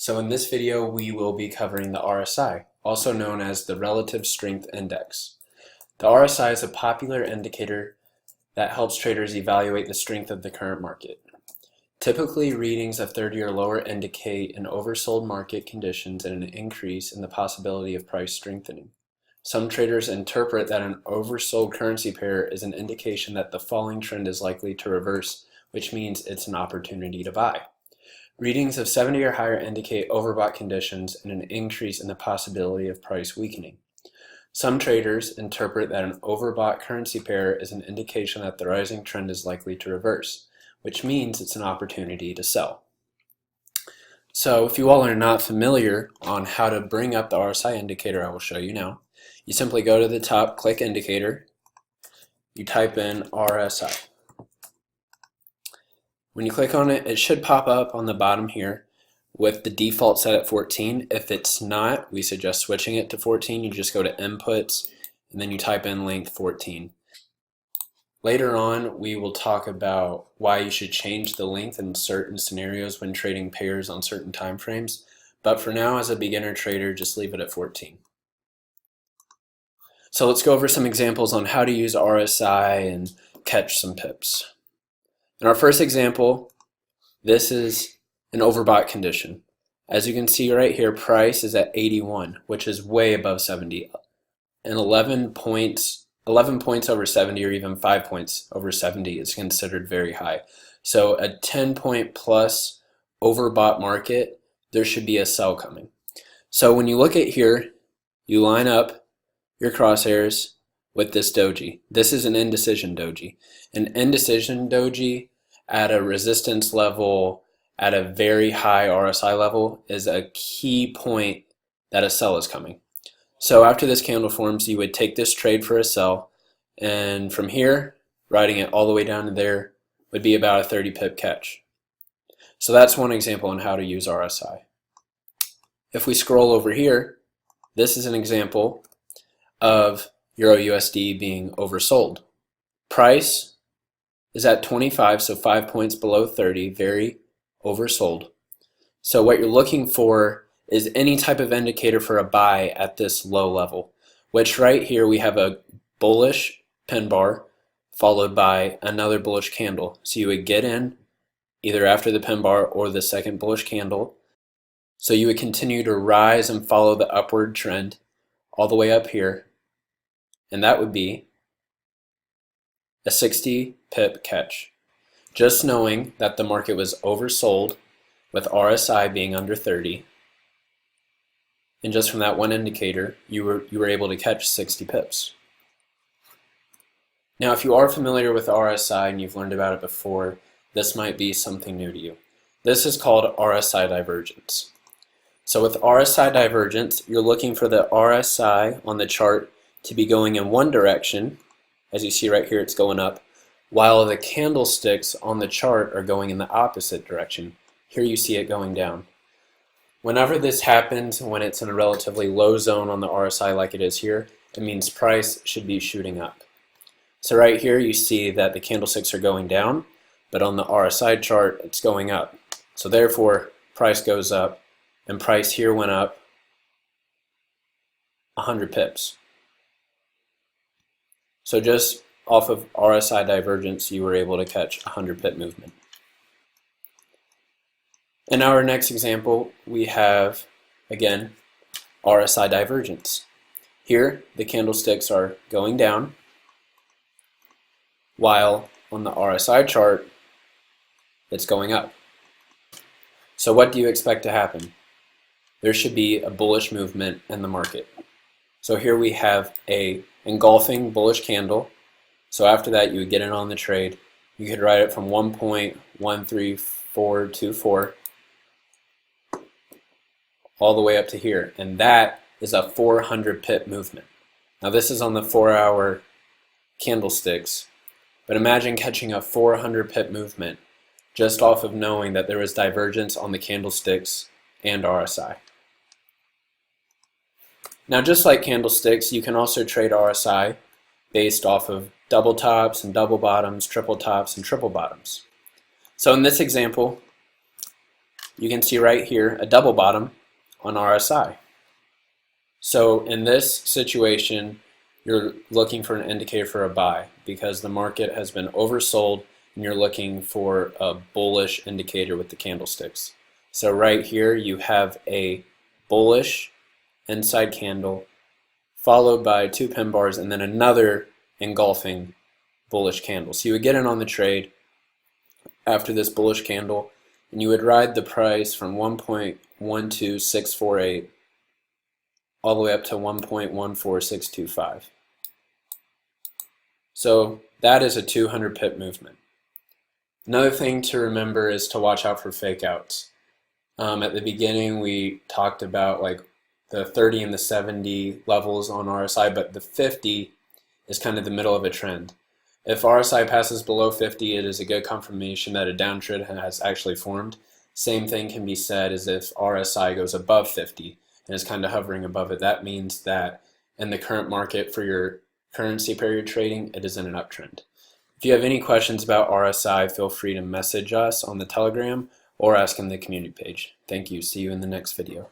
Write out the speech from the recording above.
So in this video we will be covering the RSI, also known as the Relative Strength Index. The RSI is a popular indicator that helps traders evaluate the strength of the current market. Typically, readings of 30 or lower indicate an oversold market conditions and an increase in the possibility of price strengthening. Some traders interpret that an oversold currency pair is an indication that the falling trend is likely to reverse, which means it's an opportunity to buy. Readings of 70 or higher indicate overbought conditions and an increase in the possibility of price weakening. Some traders interpret that an overbought currency pair is an indication that the rising trend is likely to reverse, which means it's an opportunity to sell. So if you all are not familiar on how to bring up the RSI indicator, I will show you now. You simply go to the top, click indicator, you type in RSI. When you click on it, it should pop up on the bottom here with the default set at 14. If it's not, we suggest switching it to 14. You just go to inputs and then you type in length 14. Later on, we will talk about why you should change the length in certain scenarios when trading pairs on certain time frames. But for now, as a beginner trader, just leave it at 14. So let's go over some examples on how to use RSI and catch some pips. In our first example, this is an overbought condition. As you can see right here, price is at 81, which is way above 70. And 11 points over 70 or even 5 points over 70 is considered very high. So a 10-point plus overbought market, there should be a sell coming. So when you look at here, you line up your crosshairs with this doji. This is an indecision doji. An indecision doji at a resistance level at a very high RSI level is a key point that a sell is coming. So after this candle forms, you would take this trade for a sell, and from here, riding it all the way down to there would be about a 30 pip catch. So that's one example on how to use RSI. If we scroll over here, this is an example of Euro USD being oversold. Price is at 25, so 5 points below 30, very oversold. So what you're looking for is any type of indicator for a buy at this low level, which right here we have a bullish pin bar followed by another bullish candle. So you would get in either after the pin bar or the second bullish candle. So you would continue to rise and follow the upward trend all the way up here, and that would be a 60 pip catch. Just knowing that the market was oversold with RSI being under 30, and just from that one indicator, you were able to catch 60 pips. Now, if you are familiar with RSI and you've learned about it before, this might be something new to you. This is called RSI divergence. So with RSI divergence, you're looking for the RSI on the chart to be going in one direction. As you see right here, it's going up, while the candlesticks on the chart are going in the opposite direction. Here you see it going down. Whenever this happens, when it's in a relatively low zone on the RSI like it is here, it means price should be shooting up. So right here you see that the candlesticks are going down, but on the RSI chart it's going up. So therefore price goes up, and price here went up 100 pips. So just off of RSI divergence, you were able to catch 100 pip movement. In our next example, we have, again, RSI divergence. Here, the candlesticks are going down, while on the RSI chart, it's going up. So what do you expect to happen? There should be a bullish movement in the market. So here we have a engulfing bullish candle. So after that, you would get in on the trade. You could ride it from 1.13424 all the way up to here, and that is a 400 pip movement. Now this is on the 4-hour candlesticks, but imagine catching a 400 pip movement just off of knowing that there was divergence on the candlesticks and RSI. Now, just like candlesticks, you can also trade RSI based off of double tops and double bottoms, triple tops and triple bottoms. So in this example, you can see right here a double bottom on RSI. So in this situation, you're looking for an indicator for a buy because the market has been oversold and you're looking for a bullish indicator with the candlesticks. So right here you have a bullish inside candle followed by 2 pin bars and then another engulfing bullish candle. So you would get in on the trade after this bullish candle and you would ride the price from 1.12648 all the way up to 1.14625. So that is a 200 pip movement. Another thing to remember is to watch out for fake outs. At the beginning we talked about like the 30 and the 70 levels on RSI, but the 50 is kind of the middle of a trend. If RSI passes below 50, it is a good confirmation that a downtrend has actually formed. Same thing can be said as if RSI goes above 50 and is kind of hovering above it. That means that in the current market for your currency pair you're trading, it is in an uptrend. If you have any questions about RSI, feel free to message us on the Telegram or ask in the community page. Thank you. See you in the next video.